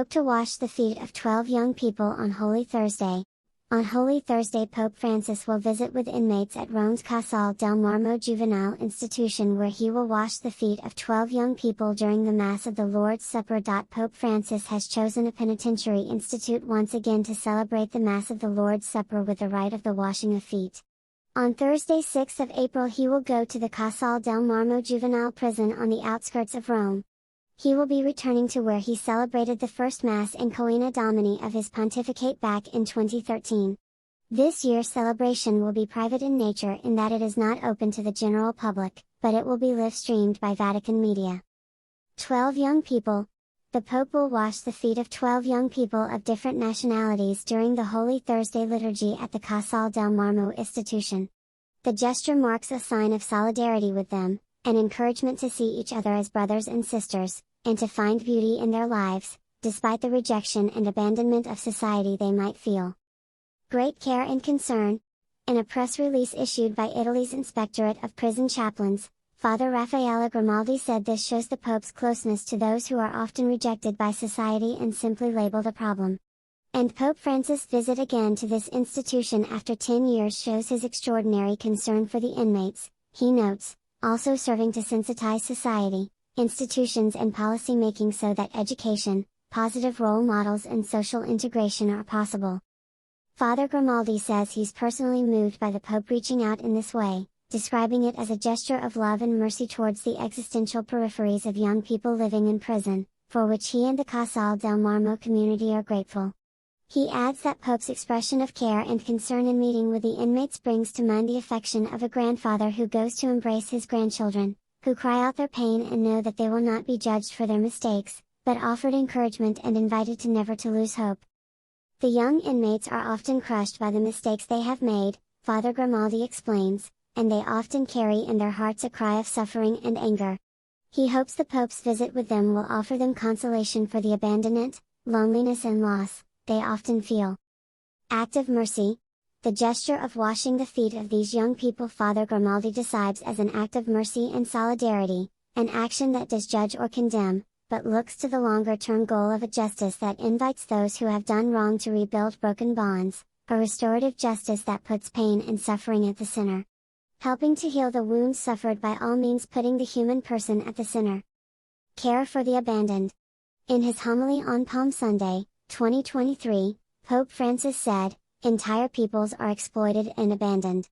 Pope to wash the feet of 12 young people on Holy Thursday. On Holy Thursday, Pope Francis will visit with inmates at Rome's Casal del Marmo Juvenile Institution, where he will wash the feet of 12 young people during the Mass of the Lord's Supper. Pope Francis has chosen a penitentiary institute once again to celebrate the Mass of the Lord's Supper with the rite of the washing of feet. On Thursday, 6th of April, he will go to the Casal del Marmo Juvenile Prison on the outskirts of Rome. He will be returning to where he celebrated the first Mass in Coena Domini of his pontificate back in 2013. This year's celebration will be private in nature in that it is not open to the general public, but it will be live-streamed by Vatican media. 12 young people. The Pope will wash the feet of 12 young people of different nationalities during the Holy Thursday liturgy at the Casal del Marmo Institution. The gesture marks a sign of solidarity with them, an encouragement to see each other as brothers and sisters, and to find beauty in their lives, despite the rejection and abandonment of society they might feel. Great care and concern. In a press release issued by Italy's Inspectorate of Prison Chaplains, Father Raffaele Grimaldi said this shows the Pope's closeness to those who are often rejected by society and simply labeled a problem. And Pope Francis' visit again to this institution after 10 years shows his extraordinary concern for the inmates, he notes, also serving to sensitize society, institutions and policy making so that education, positive role models and social integration are possible. Father Grimaldi says he's personally moved by the Pope reaching out in this way, describing it as a gesture of love and mercy towards the existential peripheries of young people living in prison, for which he and the Casal del Marmo community are grateful. He adds that Pope's expression of care and concern in meeting with the inmates brings to mind the affection of a grandfather who goes to embrace his grandchildren, who cry out their pain and know that they will not be judged for their mistakes, but offered encouragement and invited to never to lose hope. The young inmates are often crushed by the mistakes they have made, Father Grimaldi explains, and they often carry in their hearts a cry of suffering and anger. He hopes the Pope's visit with them will offer them consolation for the abandonment, loneliness and loss they often feel. Act of mercy. The gesture of washing the feet of these young people Father Grimaldi describes as an act of mercy and solidarity, an action that does judge or condemn, but looks to the longer-term goal of a justice that invites those who have done wrong to rebuild broken bonds, a restorative justice that puts pain and suffering at the center. Helping to heal the wounds suffered by all means putting the human person at the center. Care for the abandoned. In his homily on Palm Sunday, 2023, Pope Francis said, "Entire peoples are exploited and abandoned.